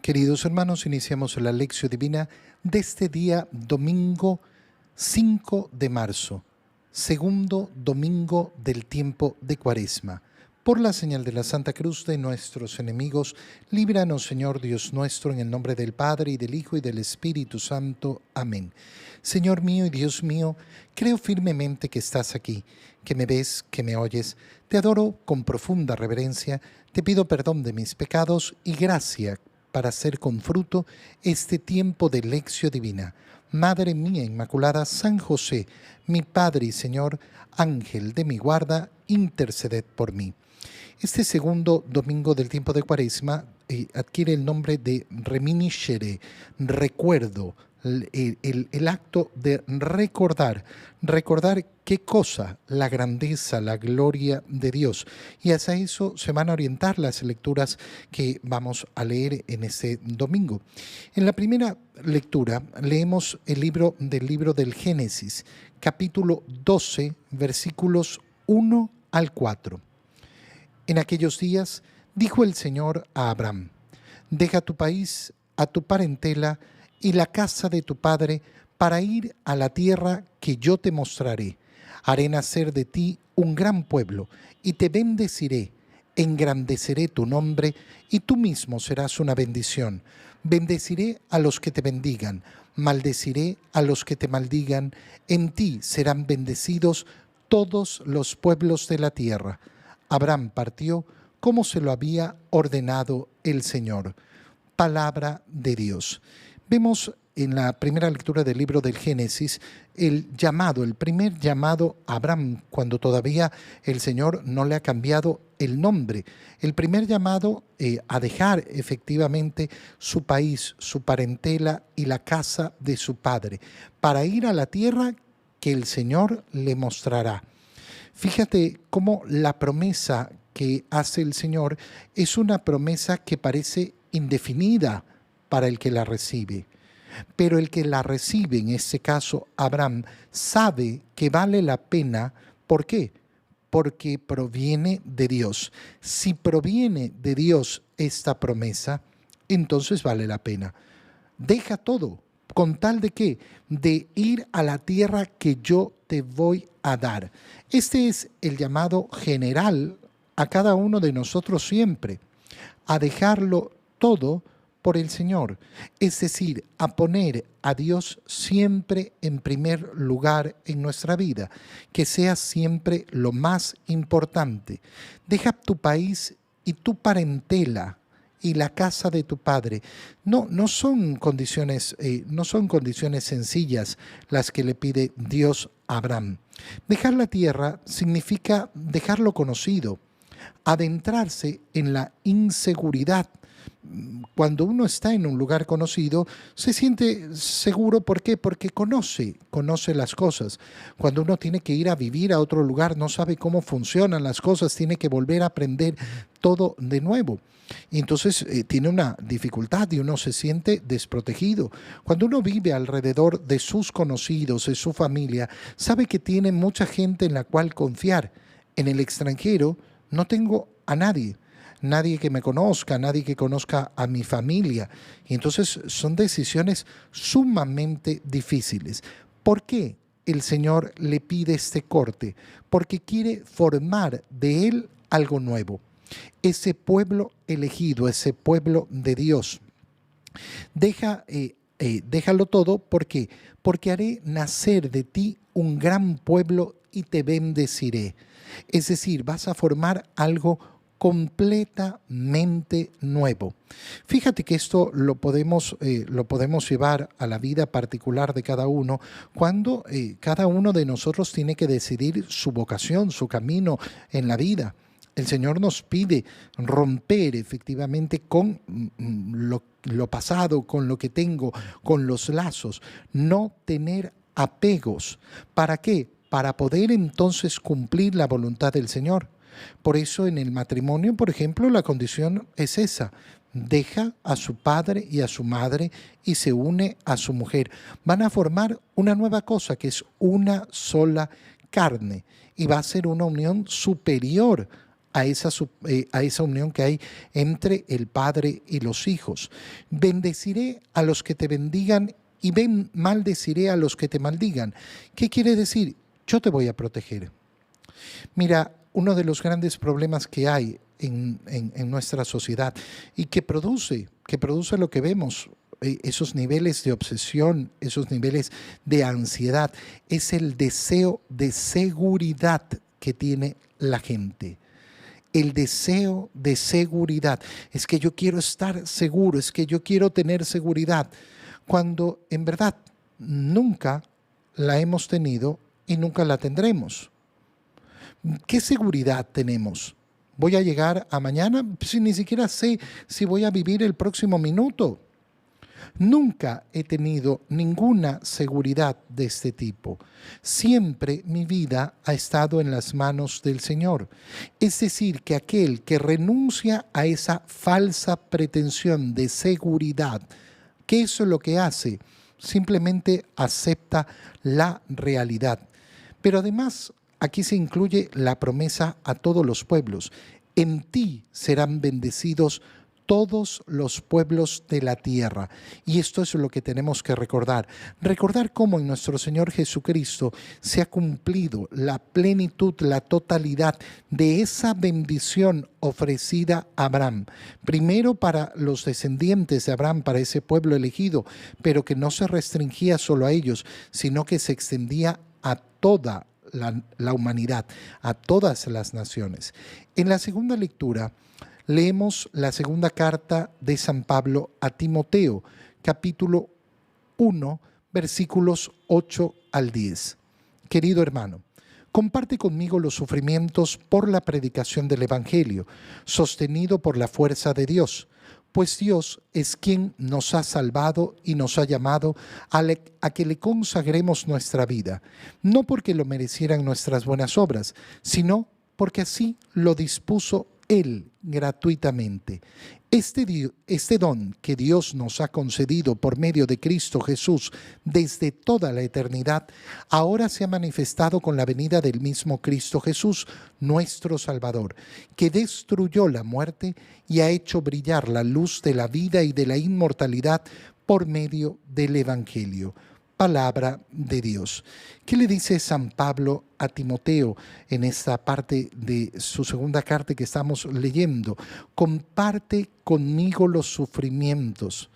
Queridos hermanos, iniciamos la lección divina de este día domingo 5 de marzo, segundo domingo del tiempo de Cuaresma. Por la señal de la Santa Cruz de nuestros enemigos, líbranos, Señor Dios nuestro, en el nombre del Padre, y del Hijo, y del Espíritu Santo. Amén. Señor mío y Dios mío, creo firmemente que estás aquí, que me ves, que me oyes. Te adoro con profunda reverencia, te pido perdón de mis pecados y gracia para hacer con fruto este tiempo de lección divina. Madre mía Inmaculada, San José, mi Padre y Señor, Ángel de mi guarda, interceded por mí. Este segundo domingo del tiempo de Cuaresma adquiere el nombre de reminiscere, recuerdo, el acto de recordar qué cosa, la grandeza, la gloria de Dios. Y hacia eso se van a orientar las lecturas que vamos a leer en este domingo. En la primera lectura leemos el libro del Génesis, capítulo 12, versículos 1 al 4. En aquellos días dijo el Señor a Abraham: deja tu país, a tu parentela y la casa de tu padre para ir a la tierra que yo te mostraré. Haré nacer de ti un gran pueblo y te bendeciré, engrandeceré tu nombre y tú mismo serás una bendición. Bendeciré a los que te bendigan, maldeciré a los que te maldigan. En ti serán bendecidos todos los pueblos de la tierra. Abraham partió como se lo había ordenado el Señor. Palabra de Dios. Vemos en la primera lectura del libro del Génesis el primer llamado a Abraham, cuando todavía el Señor no le ha cambiado el nombre. El primer llamado a dejar efectivamente su país, su parentela y la casa de su padre, para ir a la tierra que el Señor le mostrará. Fíjate cómo la promesa que hace el Señor es una promesa que parece indefinida para el que la recibe. Pero el que la recibe, en este caso Abraham, sabe que vale la pena. ¿Por qué? Porque proviene de Dios. Si proviene de Dios esta promesa, entonces vale la pena. Deja todo. ¿Con tal de qué? De ir a la tierra que yo te voy a dar. Este es el llamado general a cada uno de nosotros siempre, a dejarlo todo por el Señor, es decir, a poner a Dios siempre en primer lugar en nuestra vida, que sea siempre lo más importante. Deja tu país y tu parentela y la casa de tu padre. No son condiciones sencillas las que le pide Dios a Abraham. Dejar la tierra significa dejar lo conocido, adentrarse en la inseguridad. Cuando uno está en un lugar conocido, se siente seguro. ¿Por qué? Porque conoce las cosas. Cuando uno tiene que ir a vivir a otro lugar, no sabe cómo funcionan las cosas, tiene que volver a aprender todo de nuevo. Y entonces tiene una dificultad y uno se siente desprotegido. Cuando uno vive alrededor de sus conocidos, de su familia, sabe que tiene mucha gente en la cual confiar. En el extranjero no tengo a nadie que me conozca, nadie que conozca a mi familia. Y entonces son decisiones sumamente difíciles. ¿Por qué el Señor le pide este corte? Porque quiere formar de él algo nuevo. Ese pueblo elegido, ese pueblo de Dios. Déjalo todo. ¿Por qué? Porque haré nacer de ti un gran pueblo y te bendeciré. Es decir, vas a formar algo completamente nuevo. Fíjate que esto lo podemos llevar a la vida particular de cada uno, cuando cada uno de nosotros tiene que decidir su vocación, su camino en la vida. El Señor nos pide romper efectivamente con lo pasado, con lo que tengo, con los lazos, no tener apegos. ¿Para qué? Para poder entonces cumplir la voluntad del Señor. Por eso en el matrimonio, por ejemplo, la condición es esa: deja a su padre y a su madre y se une a su mujer. Van a formar una nueva cosa que es una sola carne y va a ser una unión superior a esa unión que hay entre el Padre y los hijos. Bendeciré a los que te bendigan y maldeciré a los que te maldigan. ¿Qué quiere decir? Yo te voy a proteger. Mira, uno de los grandes problemas que hay en nuestra sociedad y que produce lo que vemos, esos niveles de obsesión, esos niveles de ansiedad, es el deseo de seguridad que tiene la gente. El deseo de seguridad. Es que yo quiero estar seguro, es que yo quiero tener seguridad, cuando en verdad nunca la hemos tenido y nunca la tendremos. ¿Qué seguridad tenemos? ¿Voy a llegar a mañana? Si ni siquiera sé si voy a vivir el próximo minuto. Nunca he tenido ninguna seguridad de este tipo. Siempre mi vida ha estado en las manos del Señor. Es decir, que aquel que renuncia a esa falsa pretensión de seguridad, ¿qué es lo que hace? Simplemente acepta la realidad. Pero además, aquí se incluye la promesa a todos los pueblos. En ti serán bendecidos todos los pueblos de la tierra. Y esto es lo que tenemos que recordar. Recordar cómo en nuestro Señor Jesucristo se ha cumplido la plenitud, la totalidad de esa bendición ofrecida a Abraham. Primero para los descendientes de Abraham, para ese pueblo elegido, pero que no se restringía solo a ellos, sino que se extendía a toda la humanidad, a todas las naciones. En la segunda lectura, leemos la segunda carta de San Pablo a Timoteo, capítulo 1, versículos 8 al 10. Querido hermano, comparte conmigo los sufrimientos por la predicación del Evangelio, sostenido por la fuerza de Dios, pues Dios es quien nos ha salvado y nos ha llamado a que le consagremos nuestra vida, no porque lo merecieran nuestras buenas obras, sino porque así lo dispuso Él gratuitamente. Este don que Dios nos ha concedido por medio de Cristo Jesús desde toda la eternidad, ahora se ha manifestado con la venida del mismo Cristo Jesús, nuestro Salvador, que destruyó la muerte y ha hecho brillar la luz de la vida y de la inmortalidad por medio del Evangelio. Palabra de Dios. ¿Qué le dice San Pablo a Timoteo en esta parte de su segunda carta que estamos leyendo? Comparte conmigo los sufrimientos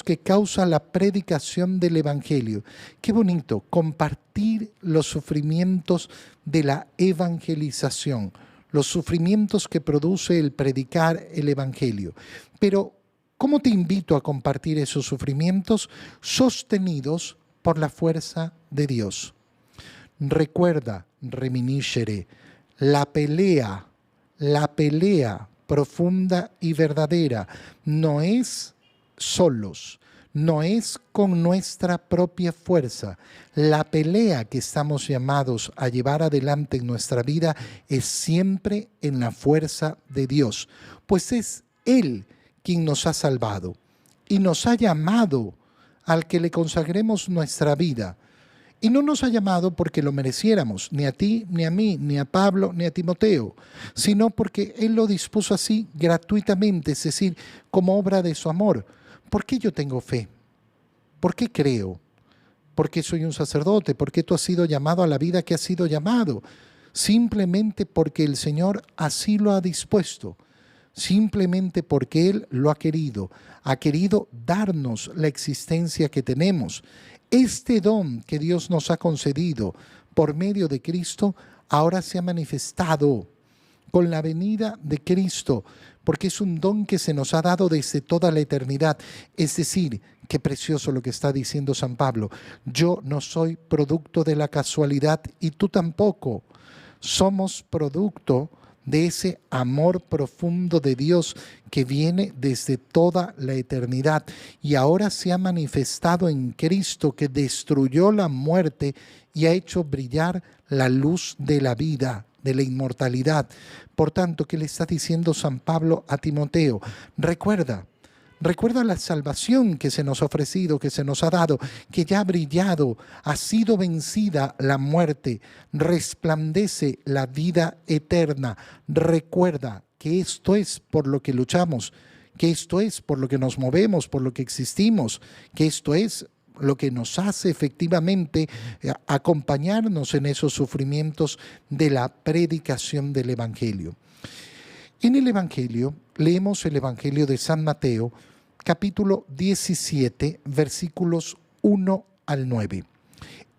que causa la predicación del Evangelio. Qué bonito, compartir los sufrimientos de la evangelización, los sufrimientos que produce el predicar el Evangelio. Pero ¿cómo te invito a compartir esos sufrimientos sostenidos por la fuerza de Dios? Recuerda, reminiscere, la pelea profunda y verdadera no es solos, no es con nuestra propia fuerza. La pelea que estamos llamados a llevar adelante en nuestra vida es siempre en la fuerza de Dios, pues es Él quien nos ha salvado y nos ha llamado al que le consagremos nuestra vida. Y no nos ha llamado porque lo mereciéramos, ni a ti, ni a mí, ni a Pablo, ni a Timoteo, sino porque Él lo dispuso así gratuitamente, es decir, como obra de su amor. ¿Por qué yo tengo fe? ¿Por qué creo? ¿Por qué soy un sacerdote? ¿Por qué tú has sido llamado a la vida que has sido llamado? Simplemente porque el Señor así lo ha dispuesto. Simplemente porque Él lo ha querido darnos la existencia que tenemos. Este don que Dios nos ha concedido por medio de Cristo ahora se ha manifestado con la venida de Cristo, porque es un don que se nos ha dado desde toda la eternidad. Es decir, qué precioso lo que está diciendo San Pablo. Yo no soy producto de la casualidad y tú tampoco. Somos producto de ese amor profundo de Dios que viene desde toda la eternidad y ahora se ha manifestado en Cristo, que destruyó la muerte y ha hecho brillar la luz de la vida, de la inmortalidad. Por tanto, ¿qué le está diciendo San Pablo a Timoteo? Recuerda Recuerda la salvación que se nos ha ofrecido, que se nos ha dado, que ya ha brillado, ha sido vencida la muerte, resplandece la vida eterna. Recuerda que esto es por lo que luchamos, que esto es por lo que nos movemos, por lo que existimos, que esto es lo que nos hace efectivamente acompañarnos en esos sufrimientos de la predicación del Evangelio. En el Evangelio, leemos el Evangelio de San Mateo, capítulo 17, versículos 1 al 9.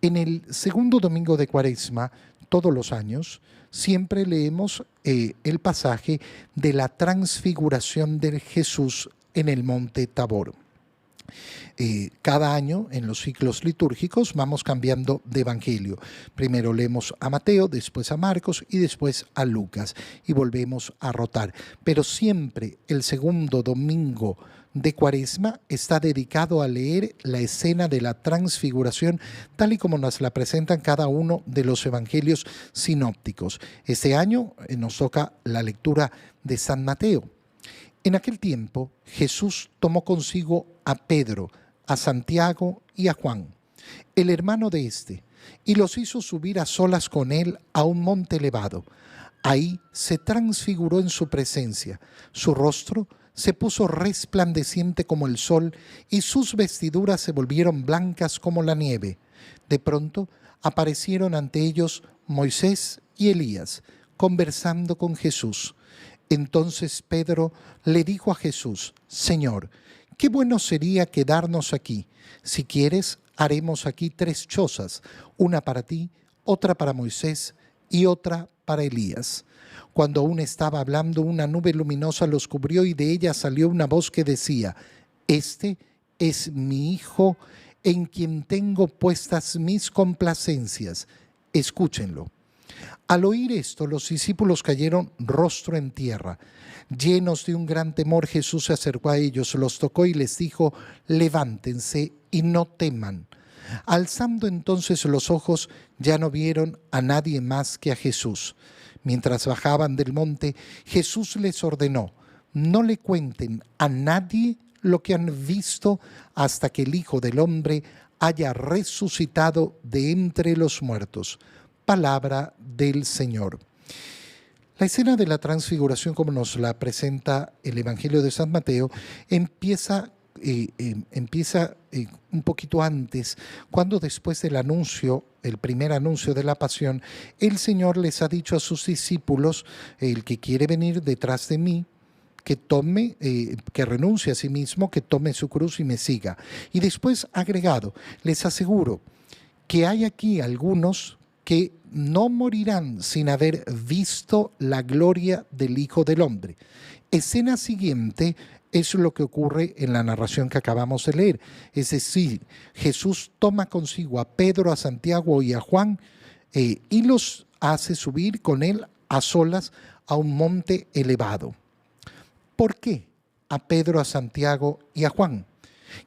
En el segundo domingo de Cuaresma, todos los años, siempre leemos el pasaje de la transfiguración de Jesús en el monte Tabor. Cada año en los ciclos litúrgicos vamos cambiando de evangelio. Primero leemos a Mateo, después a Marcos y después a Lucas y volvemos a rotar. Pero siempre el segundo domingo de Cuaresma está dedicado a leer la escena de la transfiguración tal y como nos la presentan cada uno de los evangelios sinópticos. Este año nos toca la lectura de San Mateo. En aquel tiempo Jesús tomó consigo a Pedro, a Santiago y a Juan, el hermano de éste, y los hizo subir a solas con él a un monte elevado. Ahí se transfiguró en su presencia. Su rostro se puso resplandeciente como el sol y sus vestiduras se volvieron blancas como la nieve. De pronto aparecieron ante ellos Moisés y Elías, conversando con Jesús. Entonces Pedro le dijo a Jesús: Señor, qué bueno sería quedarnos aquí. Si quieres, haremos aquí 3 chozas, una para ti, otra para Moisés y otra para Elías. Cuando aún estaba hablando, una nube luminosa los cubrió y de ella salió una voz que decía: Este es mi Hijo, en quien tengo puestas mis complacencias. Escúchenlo. Al oír esto, los discípulos cayeron rostro en tierra. Llenos de un gran temor, Jesús se acercó a ellos, los tocó y les dijo: levántense y no teman. Alzando entonces los ojos, ya no vieron a nadie más que a Jesús. Mientras bajaban del monte, Jesús les ordenó: no le cuenten a nadie lo que han visto hasta que el Hijo del Hombre haya resucitado de entre los muertos. Palabra del Señor. La escena de la transfiguración, como nos la presenta el Evangelio de San Mateo, empieza un poquito antes, cuando después del anuncio, el primer anuncio de la pasión, el Señor les ha dicho a sus discípulos: el que quiere venir detrás de mí, que tome, que renuncie a sí mismo, que tome su cruz y me siga. Y después ha agregado: les aseguro que hay aquí algunos que no morirán sin haber visto la gloria del Hijo del Hombre. Escena siguiente es lo que ocurre en la narración que acabamos de leer. Es decir, Jesús toma consigo a Pedro, a Santiago y a Juan y los hace subir con él a solas a un monte elevado. ¿Por qué a Pedro, a Santiago y a Juan?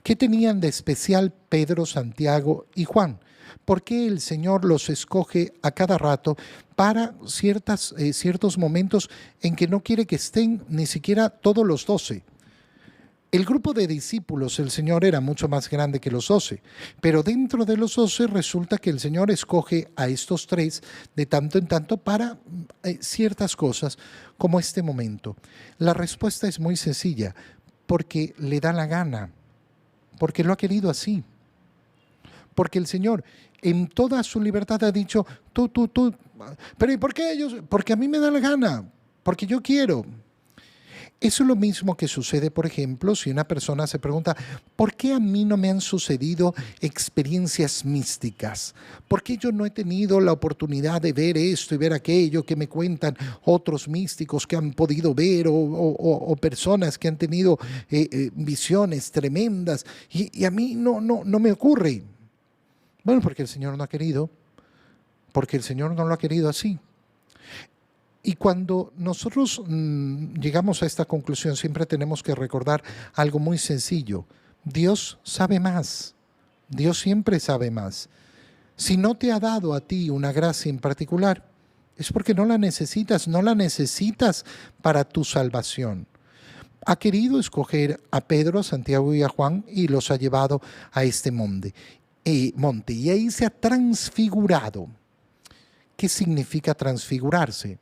¿Qué tenían de especial Pedro, Santiago y Juan? ¿Por qué el Señor los escoge a cada rato para ciertos momentos en que no quiere que estén ni siquiera todos los 12? El grupo de discípulos, el Señor era mucho más grande que los 12, pero dentro de los 12 resulta que el Señor escoge a estos 3 de tanto en tanto para ciertas cosas como este momento. La respuesta es muy sencilla: porque le da la gana, porque lo ha querido así. Porque el Señor en toda su libertad ha dicho: tú. ¿Pero y por qué ellos? Porque a mí me da la gana, porque yo quiero. Eso es lo mismo que sucede, por ejemplo, si una persona se pregunta: ¿por qué a mí no me han sucedido experiencias místicas? ¿Por qué yo no he tenido la oportunidad de ver esto y ver aquello que me cuentan otros místicos que han podido ver o personas que han tenido visiones tremendas y a mí no me ocurre? Bueno, porque el Señor no ha querido, porque el Señor no lo ha querido así. Y cuando nosotros llegamos a esta conclusión, siempre tenemos que recordar algo muy sencillo: Dios sabe más, Dios siempre sabe más. Si no te ha dado a ti una gracia en particular, es porque no la necesitas para tu salvación. ha querido escoger a Pedro, a Santiago y a Juan y los ha llevado a este monte. Y ahí se ha transfigurado. ¿Qué significa transfigurarse?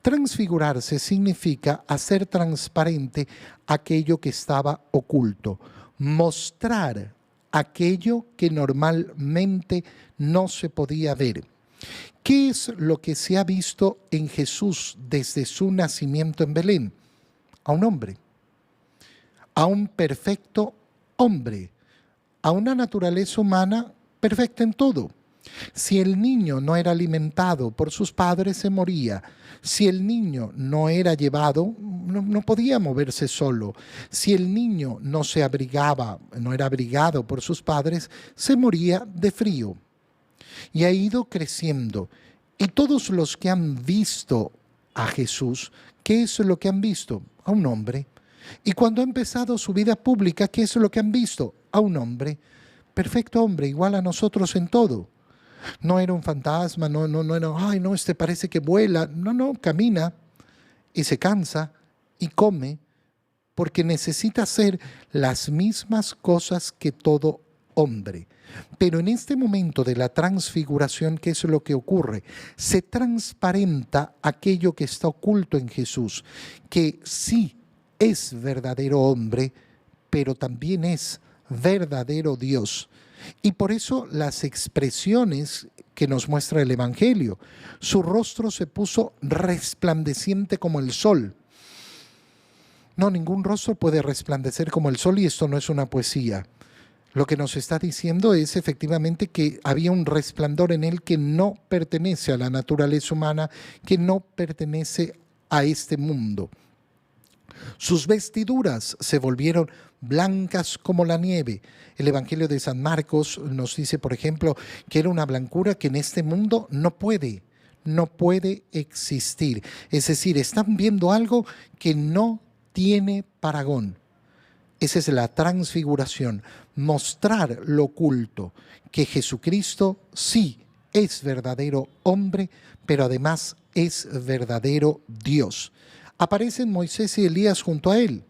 Transfigurarse significa hacer transparente aquello que estaba oculto, mostrar aquello que normalmente no se podía ver. ¿Qué es lo que se ha visto en Jesús desde su nacimiento en Belén? A un hombre, a un perfecto hombre, a una naturaleza humana perfecta en todo. Si el niño no era alimentado por sus padres, se moría. Si el niño no era llevado, no podía moverse solo. Si el niño no se abrigaba, no era abrigado por sus padres, se moría de frío. Y ha ido creciendo. Y todos los que han visto a Jesús, ¿qué es lo que han visto? A un hombre. Y cuando ha empezado su vida pública, ¿qué es lo que han visto? A un hombre. Perfecto hombre, igual a nosotros en todo. No era un fantasma, no era, ay, no, este parece que vuela. No, camina y se cansa y come porque necesita hacer las mismas cosas que todo hombre. Pero en este momento de la transfiguración, ¿qué es lo que ocurre? Se transparenta aquello que está oculto en Jesús, que sí es verdadero hombre, pero también es verdadero Dios. Y por eso las expresiones que nos muestra el Evangelio, su rostro se puso resplandeciente como el sol. No, ningún rostro puede resplandecer como el sol y esto no es una poesía. Lo que nos está diciendo es efectivamente que había un resplandor en él que no pertenece a la naturaleza humana, que no pertenece a este mundo. Sus vestiduras se volvieron blancas como la nieve. El Evangelio de San Marcos nos dice, por ejemplo, que era una blancura que en este mundo no puede existir. Es decir, están viendo algo que no tiene parangón. Esa es la transfiguración, mostrar lo oculto, que Jesucristo sí es verdadero hombre, pero además es verdadero Dios. Aparecen Moisés y Elías junto a él,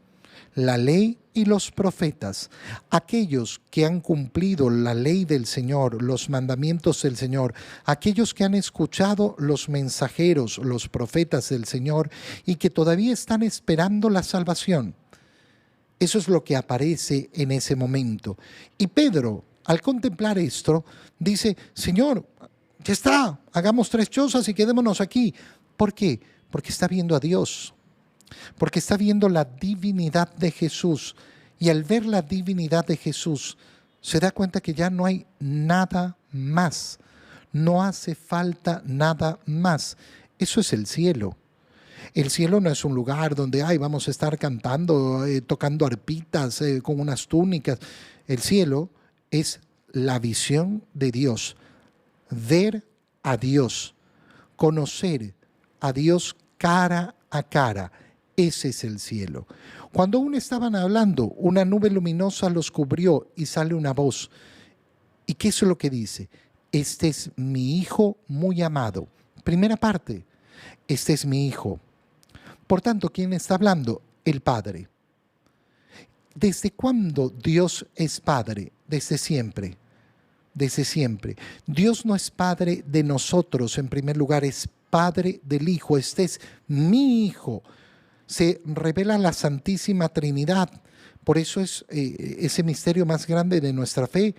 la ley y los profetas, aquellos que han cumplido la ley del Señor, los mandamientos del Señor, aquellos que han escuchado los mensajeros, los profetas del Señor y que todavía están esperando la salvación. Eso es lo que aparece en ese momento. Y Pedro, al contemplar esto, dice, Señor, ya está, hagamos 3 chozas y quedémonos aquí. ¿Por qué? Porque está viendo a Dios. Porque está viendo la divinidad de Jesús. Y al ver la divinidad de Jesús, se da cuenta que ya no hay nada más. No hace falta nada más. Eso es el cielo. El cielo no es un lugar donde vamos a estar cantando, tocando arpitas, con unas túnicas. El cielo es la visión de Dios. Ver a Dios. Conocer a Dios cara a cara. Ese es el cielo. Cuando aún estaban hablando, una nube luminosa los cubrió y sale una voz. ¿Y qué es lo que dice? Este es mi Hijo muy amado. Primera parte, este es mi Hijo. Por tanto, ¿quién está hablando? El Padre. ¿Desde cuándo Dios es Padre? Desde siempre. Desde siempre. Dios no es Padre de nosotros, en primer lugar, es Padre del Hijo. Este es mi Hijo. Se revela la Santísima Trinidad. Por eso es ese misterio más grande de nuestra fe.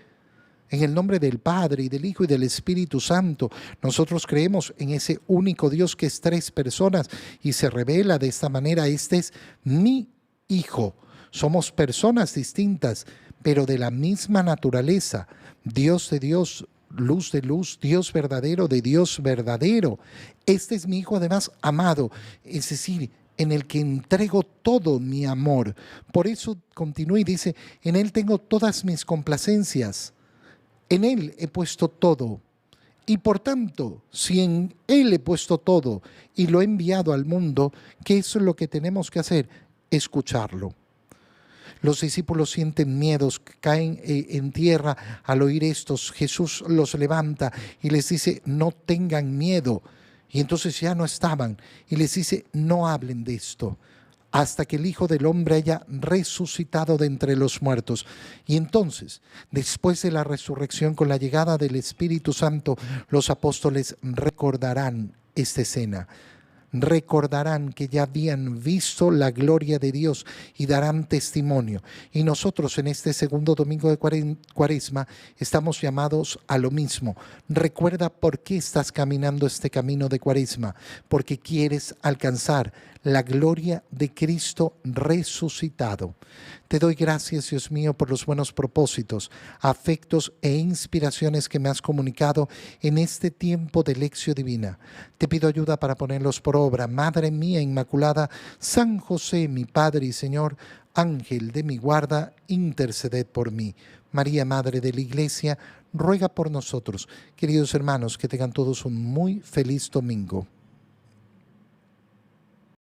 En el nombre del Padre, y del Hijo, y del Espíritu Santo. Nosotros creemos en ese único Dios que es 3 personas y se revela de esta manera. Este es mi Hijo. Somos personas distintas, pero de la misma naturaleza. Dios de Dios, luz de luz, Dios verdadero de Dios verdadero. Este es mi Hijo además amado, es decir, en el que entrego todo mi amor. Por eso continúa y dice, en Él tengo todas mis complacencias. En Él he puesto todo. Y por tanto, si en Él he puesto todo y lo he enviado al mundo, ¿qué es lo que tenemos que hacer? Escucharlo. Los discípulos sienten miedos, caen en tierra al oír estos. Jesús los levanta y les dice, no tengan miedo. Y entonces ya no estaban. Y les dice, no hablen de esto. hasta que el Hijo del Hombre haya resucitado de entre los muertos. Y entonces, después de la resurrección, con la llegada del Espíritu Santo, los apóstoles recordarán esta escena. Recordarán que ya habían visto la gloria de Dios y darán testimonio. Y nosotros en este segundo domingo de Cuaresma estamos llamados a lo mismo. Recuerda por qué estás caminando este camino de Cuaresma, porque quieres alcanzar la gloria de Cristo resucitado. Te doy gracias, Dios mío, por los buenos propósitos, afectos e inspiraciones que me has comunicado en este tiempo de Lección Divina. Te pido ayuda para ponerlos por obra. Madre mía Inmaculada, San José, mi Padre y Señor, Ángel de mi guarda, interceded por mí. María, Madre de la Iglesia, ruega por nosotros. Queridos hermanos, que tengan todos un muy feliz domingo.